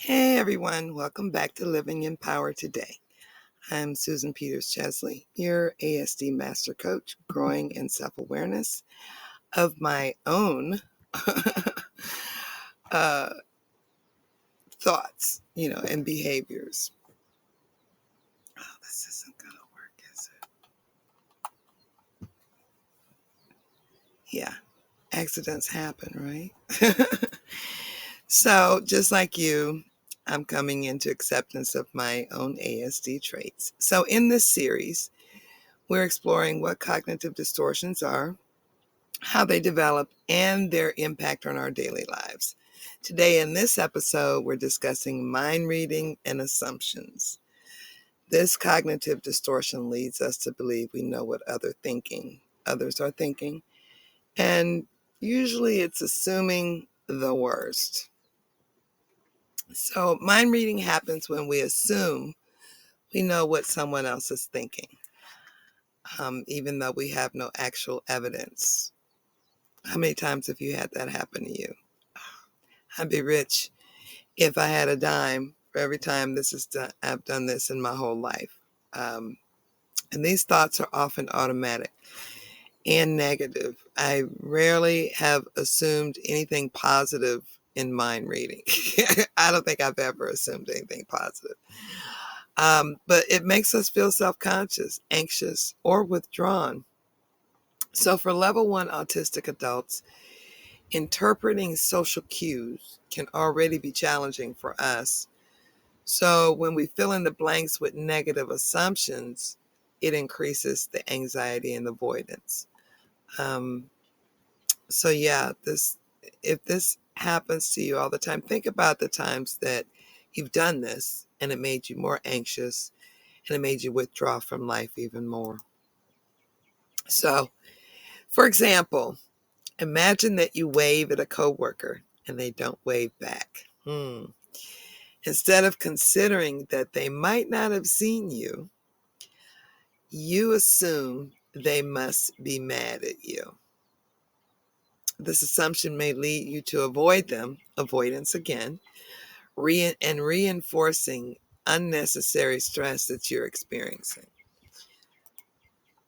Hey everyone, welcome back to Living in Power Today. I'm Susan Peters Chesley, your ASD Master Coach, growing in self-awareness of my own uh, thoughts, and behaviors. Oh, this isn't going to work, is it? Yeah, accidents happen, right? So, just like you, I'm coming into acceptance of my own ASD traits. So, in this series, we're exploring what cognitive distortions are, how they develop, and their impact on our daily lives. Today, in this episode, we're discussing mind reading and assumptions. This cognitive distortion leads us to believe we know what others are thinking, and usually it's assuming the worst. So, mind reading happens when we assume we know what someone else is thinking, even though we have no actual evidence. How many times have you had that happen to you? I'd be rich if I had a dime for every time this is done. I've done this in my whole life. And these thoughts are often automatic and negative. I rarely have assumed anything positive in mind reading. I don't think I've ever assumed anything positive. But it makes us feel self-conscious, anxious, or withdrawn. So for level 1 autistic adults, interpreting social cues can already be challenging for us. So when we fill in the blanks with negative assumptions, it increases the anxiety and avoidance. So yeah, if this happens to you all the time, think about the times that you've done this and it made you more anxious and it made you withdraw from life even more. So, for example, imagine that you wave at a coworker and they don't wave back. Instead of considering that they might not have seen you, you assume they must be mad at you. This assumption may lead you to avoid them, avoidance again, and reinforcing unnecessary stress that you're experiencing.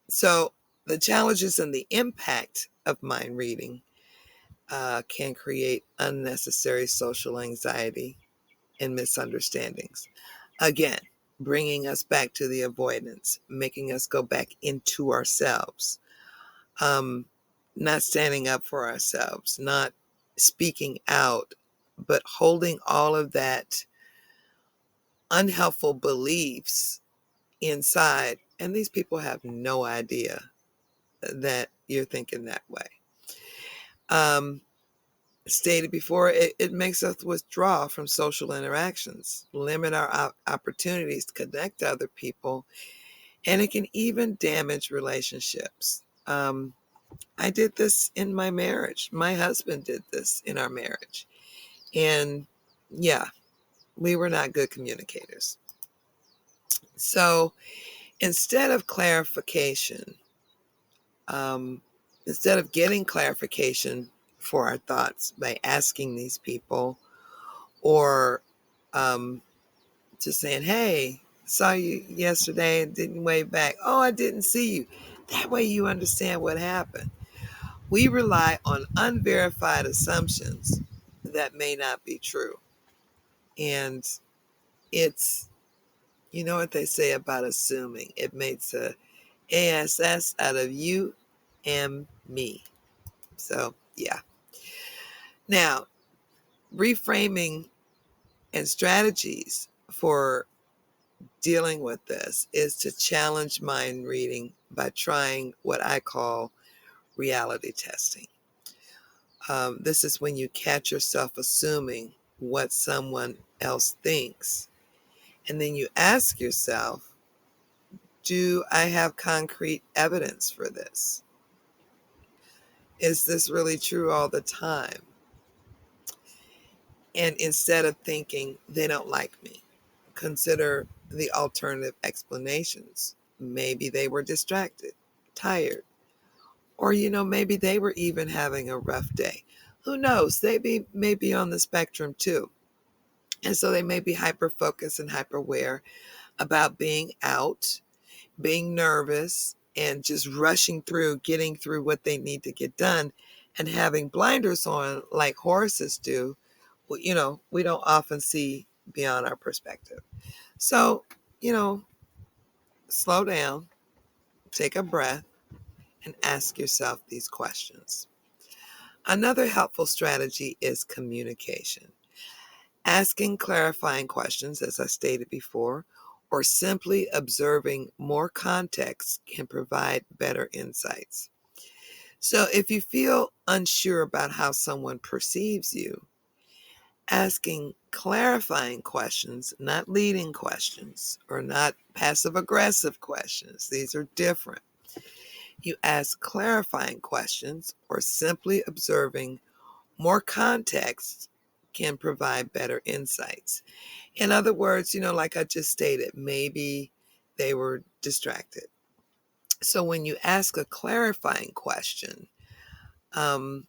So the challenges and the impact of mind reading can create unnecessary social anxiety and misunderstandings. Again, bringing us back to the avoidance, making us go back into ourselves, not standing up for ourselves, not speaking out, but holding all of that unhelpful beliefs inside. And these people have no idea that you're thinking that way. Stated before, it makes us withdraw from social interactions, limit our opportunities to connect to other people, and it can even damage relationships. I did this in my marriage. My husband did this in our marriage. And yeah, we were not good communicators. So instead of clarification, instead of getting clarification for our thoughts by asking these people or just saying, hey, saw you yesterday and didn't wave back. Oh, I didn't see you. That way you understand what happened. We rely on unverified assumptions that may not be true. And it's, you know what they say about assuming? It makes a ASS out of you and me. So, yeah. Now, reframing and strategies for dealing with this is to challenge mind reading by trying what I call reality testing. This is when you catch yourself assuming what someone else thinks. And then you ask yourself, do I have concrete evidence for this? Is this really true all the time? And instead of thinking they don't like me, consider the alternative explanations. Maybe they were distracted, tired, or, maybe they were even having a rough day. Who knows? They may be on the spectrum too. And so they may be hyper focused and hyper aware about being out, being nervous, and just rushing through, getting through what they need to get done, and having blinders on like horses do. We don't often see beyond our perspective. So, you know, slow down, take a breath, and ask yourself these questions. Another helpful strategy is communication. Asking clarifying questions, as I stated before, or simply observing more context can provide better insights. So if you feel unsure about how someone perceives you, asking clarifying questions, not leading questions or not passive aggressive questions, these are different. You ask clarifying questions or simply observing more context can provide better insights. In other words, like I just stated, maybe they were distracted. So when you ask a clarifying question, um,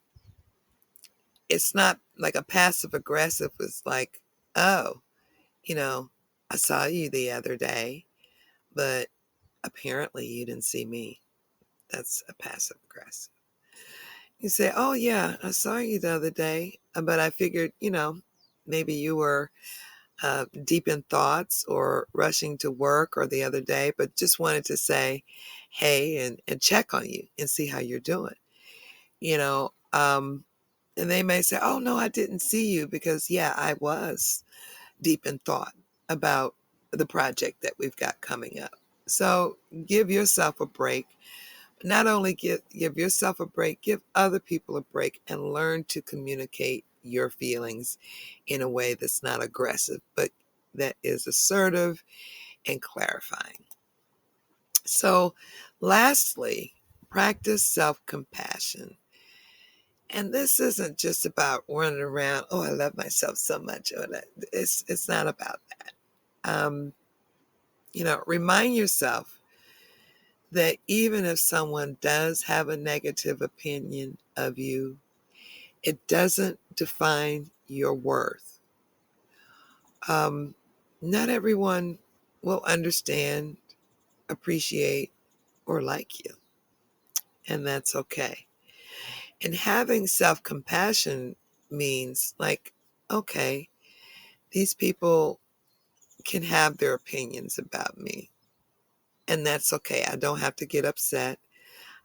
it's not like a passive aggressive. It's like, oh, you know, I saw you the other day, but apparently you didn't see me. That's a passive aggressive. You say, oh, yeah, I saw you the other day, but I figured, maybe you were deep in thoughts or rushing to work or the other day, but just wanted to say, hey, and check on you and see how you're doing. You know, um, and they may say, oh, no, I didn't see you because, yeah, I was deep in thought about the project that we've got coming up. So give yourself a break. Not only give yourself a break, give other people a break and learn to communicate your feelings in a way that's not aggressive, but that is assertive and clarifying. So lastly, practice self-compassion. And this isn't just about running around, oh, I love myself so much. It's not about that. Um, remind yourself that even if someone does have a negative opinion of you, it doesn't define your worth. Not everyone will understand, appreciate, or like you, and that's okay. And having self-compassion means like, okay, these people can have their opinions about me, and that's okay. I don't have to get upset.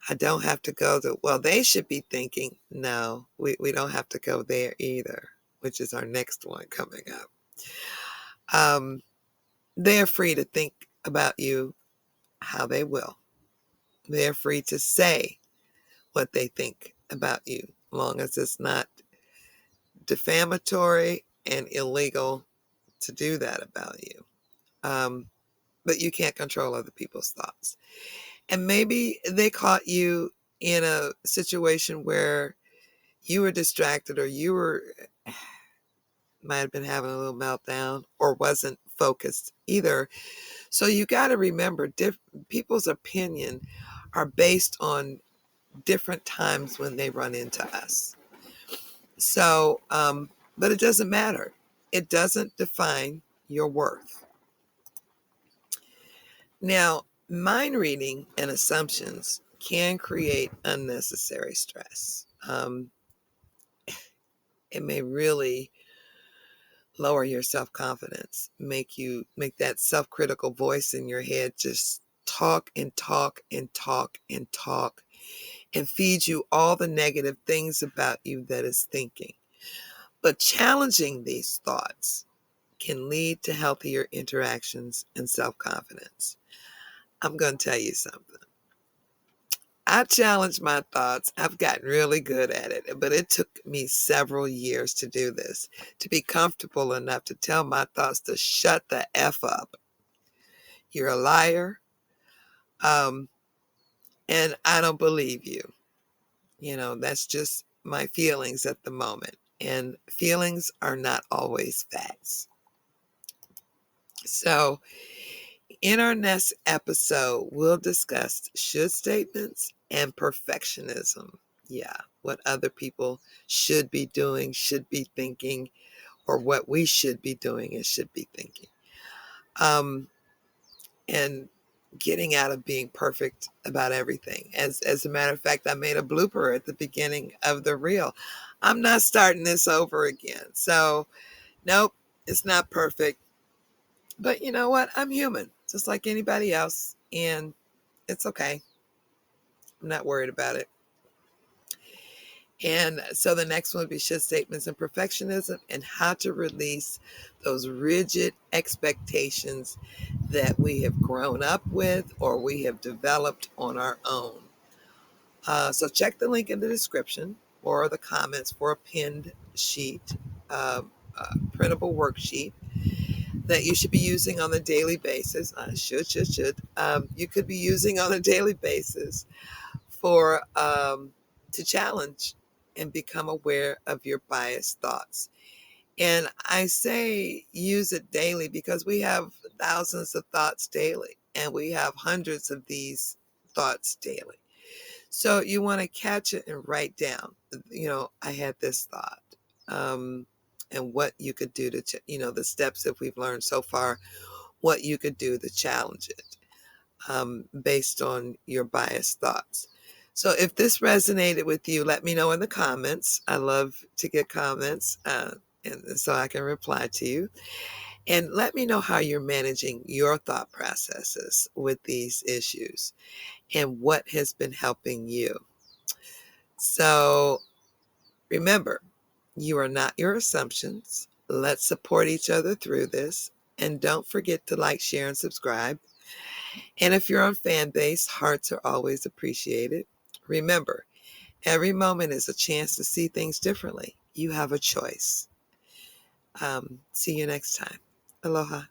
I don't have to go to, well, they should be thinking, no, we don't have to go there either, which is our next one coming up. They're free to think about you how they will. They're free to say what they think about you, long as it's not defamatory and illegal to do that about you. Um, but you can't control other people's thoughts. And maybe they caught you in a situation where you were distracted or you might have been having a little meltdown or wasn't focused either. So you got to remember, people's opinion are based on different times when they run into us. So, but it doesn't matter. It doesn't define your worth. Now, mind reading and assumptions can create unnecessary stress. It may really lower your self-confidence, make that self-critical voice in your head just talk and talk and talk and talk and feed you all the negative things about you that it's thinking. But challenging these thoughts can lead to healthier interactions and self-confidence. I'm going to tell you something. I challenge my thoughts. I've gotten really good at it, but it took me several years to do this, to be comfortable enough to tell my thoughts to shut the F up. You're a liar, um, and I don't believe you. That's just my feelings at the moment, and feelings are not always facts. So in our next episode, we'll discuss should statements and perfectionism. Yeah, what other people should be doing, should be thinking, or what we should be doing and should be thinking. And getting out of being perfect about everything. As a matter of fact, I made a blooper at the beginning of the reel. I'm not starting this over again. So, nope, it's not perfect. But you know what? I'm human, just like anybody else. And it's okay. I'm not worried about it. And so the next one would be shift statements and perfectionism, and how to release those rigid expectations that we have grown up with or we have developed on our own. So check the link in the description or the comments for a pinned sheet, printable worksheet that you should be using on a daily basis. You could be using on a daily basis for to challenge and become aware of your biased thoughts. And I say use it daily because we have thousands of thoughts daily, and we have hundreds of these thoughts daily. So you want to catch it and write down, I had this thought, and what you could do to, the steps that we've learned so far, what you could do to challenge it, based on your biased thoughts. So if this resonated with you, let me know in the comments. I love to get comments, and so I can reply to you. And let me know how you're managing your thought processes with these issues and what has been helping you. So remember, you are not your assumptions. Let's support each other through this. And don't forget to like, share, and subscribe. And if you're on Fanbase, hearts are always appreciated. Remember, every moment is a chance to see things differently. You have a choice. See you next time. Aloha.